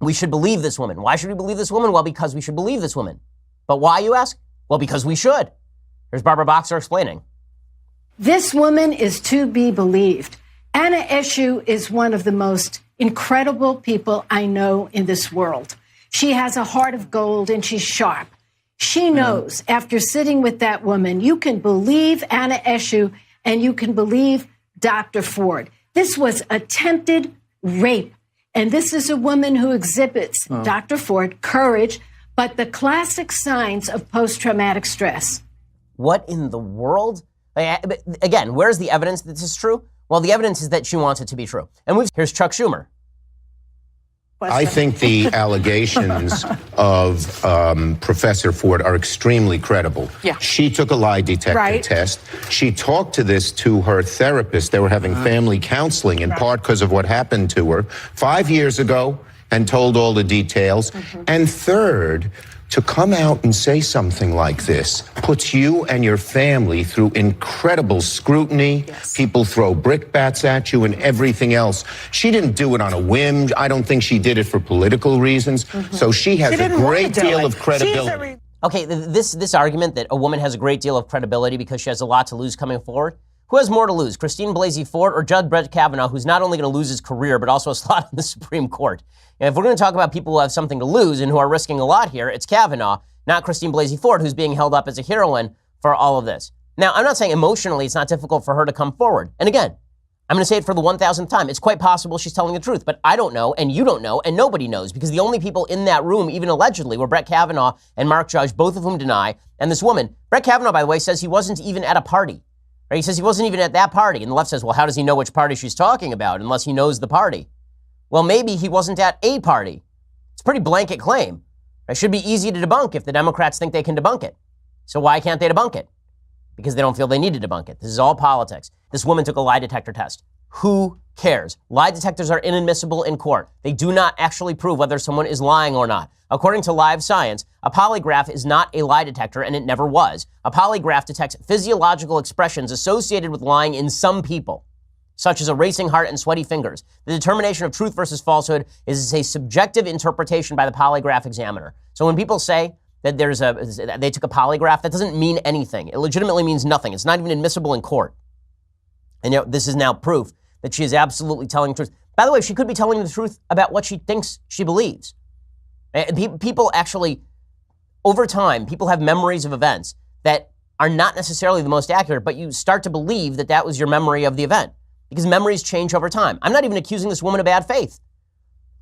we should believe this woman. Why should we believe this woman? Well, because we should believe this woman. But why, you ask? Well, because we should. Here's Barbara Boxer explaining. This woman is to be believed. Anna Eshoo is one of the most incredible people I know in this world. She has a heart of gold and she's sharp. She knows after sitting with that woman, you can believe Anna Eshoo and you can believe Dr. Ford. This was attempted rape. And this is a woman who exhibits, Dr. Ford, courage, but the classic signs of post-traumatic stress. What in the world? Again, where's the evidence that this is true? Well, the evidence is that she wants it to be true. And here's Chuck Schumer. I think the allegations of Professor Ford are extremely credible. Yeah. She took a lie detector test. She talked to this to her therapist. They were having family counseling in part because of what happened to her 5 years ago and told all the details. And third, to come out and say something like this puts you and your family through incredible scrutiny. Yes. People throw brickbats at you and everything else. She didn't do it on a whim. I don't think she did it for political reasons. So she has a great deal of credibility. Okay, this argument that a woman has a great deal of credibility because she has a lot to lose coming forward. Who has more to lose, Christine Blasey Ford or Judge Brett Kavanaugh, who's not only going to lose his career, but also a slot in the Supreme Court? And if we're going to talk about people who have something to lose and who are risking a lot here, it's Kavanaugh, not Christine Blasey Ford, who's being held up as a heroine for all of this. Now, I'm not saying emotionally it's not difficult for her to come forward. And again, I'm going to say it for the 1,000th time. It's quite possible she's telling the truth, but I don't know, and you don't know, and nobody knows, because the only people in that room, even allegedly, were Brett Kavanaugh and Mark Judge, both of whom deny, and this woman. Brett Kavanaugh, by the way, says he wasn't even at a party. Right? He says he wasn't even at that party. And the left says, well, how does he know which party she's talking about unless he knows the party? Well, maybe he wasn't at a party. It's a pretty blanket claim. It should be easy to debunk if the Democrats think they can debunk it. So why can't they debunk it? Because they don't feel they need to debunk it. This is all politics. This woman took a lie detector test. Who cares? Lie detectors are inadmissible in court. They do not actually prove whether someone is lying or not. According to Live Science, a polygraph is not a lie detector, and it never was. A polygraph detects physiological expressions associated with lying in some people, such as a racing heart and sweaty fingers. The determination of truth versus falsehood is a subjective interpretation by the polygraph examiner. So when people say that they took a polygraph, that doesn't mean anything. It legitimately means nothing. It's not even admissible in court. And this is now proof that she is absolutely telling the truth. By the way, she could be telling the truth about what she thinks she believes. People actually, over time, people have memories of events that are not necessarily the most accurate, but you start to believe that that was your memory of the event because memories change over time. I'm not even accusing this woman of bad faith.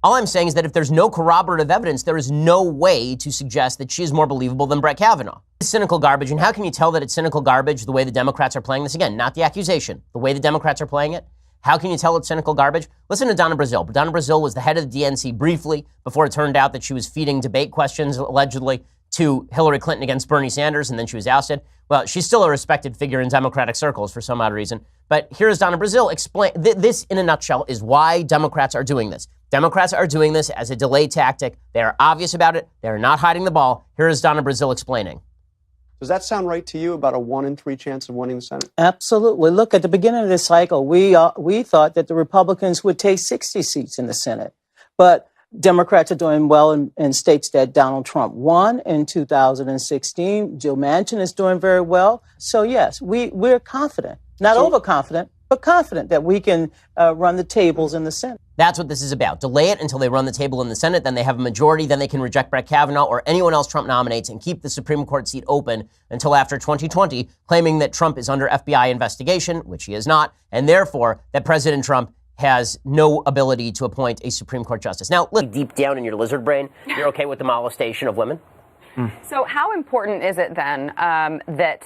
All I'm saying is that if there's no corroborative evidence, there is no way to suggest that she is more believable than Brett Kavanaugh. It's cynical garbage, and how can you tell that it's cynical garbage the way the Democrats are playing this? Again, not the accusation, the way the Democrats are playing it. How can you tell it's cynical garbage? Listen to Donna Brazile. Donna Brazile was the head of the DNC briefly before it turned out that she was feeding debate questions, allegedly, to Hillary Clinton against Bernie Sanders, and then she was ousted. Well, she's still a respected figure in Democratic circles for some odd reason. But here's Donna Brazile explain. This, in a nutshell, is why Democrats are doing this. Democrats are doing this as a delay tactic. They are obvious about it. They are not hiding the ball. Here is Donna Brazile explaining. Does that sound right to you about a 1 in 3 chance of winning the Senate? Absolutely. Look, at the beginning of this cycle, we thought that the Republicans would take 60 seats in the Senate. But Democrats are doing well in states that Donald Trump won in 2016. Joe Manchin is doing very well. So, yes, we're confident, not overconfident, but confident that we can run the tables in the Senate. That's what this is about. Delay it until they run the table in the Senate. Then they have a majority. Then they can reject Brett Kavanaugh or anyone else Trump nominates and keep the Supreme Court seat open until after 2020, claiming that Trump is under FBI investigation, which he is not, and therefore that President Trump has no ability to appoint a Supreme Court justice. Now, look, deep down in your lizard brain, you're okay with the molestation of women? So how important is it then that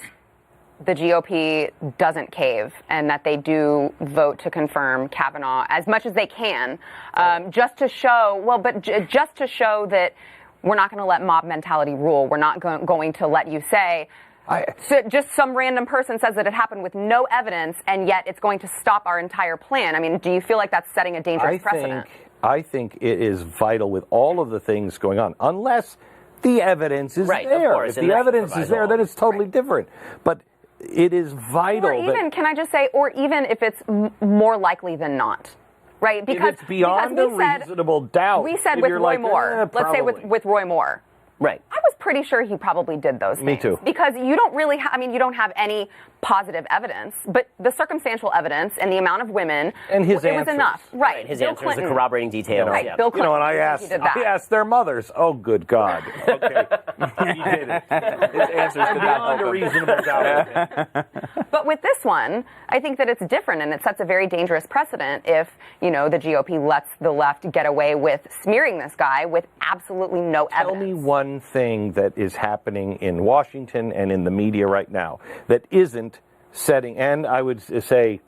the GOP doesn't cave and that they do vote to confirm Kavanaugh as much as they can, just to show, just to show that we're not going to let mob mentality rule. We're not going to let you say, so just some random person says that it happened with no evidence, and yet it's going to stop our entire plan. I mean, do you feel like that's setting a dangerous precedent? I think it is vital with all of the things going on, unless the evidence is there. If the evidence is there, then it's totally different. But it is vital. Or even, can I just say, or even if it's more likely than not. right? Because it's beyond a reasonable doubt. We said with Roy Moore. Let's say probably. with Roy Moore. Right. I was pretty sure he probably did those things. Me too. Because you don't really, you don't have any positive evidence, but the circumstantial evidence and the amount of women, and his it answers. was enough. Right. His Bill answers, Clinton, the corroborating details. Right. Yeah. Bill Clinton. And I asked their mothers. Oh, good God. Okay. He did it. His answers did not Beyond a reasonable doubt. But with this one, I think that it's different, and it sets a very dangerous precedent if, the GOP lets the left get away with smearing this guy with absolutely no evidence. Tell me one thing that is happening in Washington and in the media right now that isn't setting, and I would say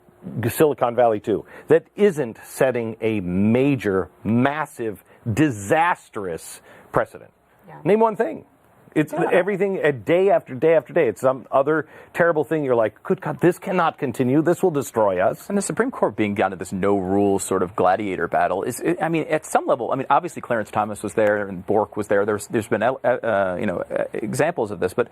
Silicon Valley too, that isn't setting a major, massive, disastrous precedent. Yeah. Name one thing. It's everything, day after day after day. It's some other terrible thing. You're like, good God, this cannot continue. This will destroy us. And the Supreme Court being down to this no rules sort of gladiator battle is, at some level, obviously Clarence Thomas was there and Bork was there. There's been, examples of this. But,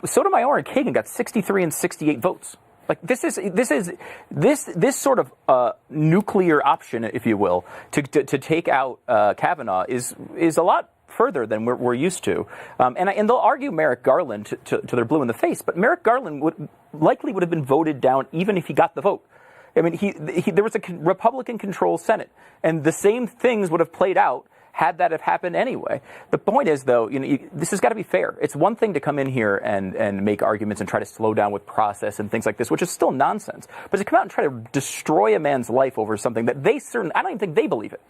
Sotomayor and Kagan got 63 and 68 votes. Like this sort of nuclear option, if you will, to take out Kavanaugh is a lot further than we're used to, and they'll argue Merrick Garland to their blue in the face, but Merrick Garland would have been voted down even if he got the vote. I mean, there was a Republican-controlled Senate, and the same things would have played out had that have happened anyway. The point is, though, this has got to be fair. It's one thing to come in here and make arguments and try to slow down with process and things like this, which is still nonsense. But to come out and try to destroy a man's life over something that I don't even think they believe it.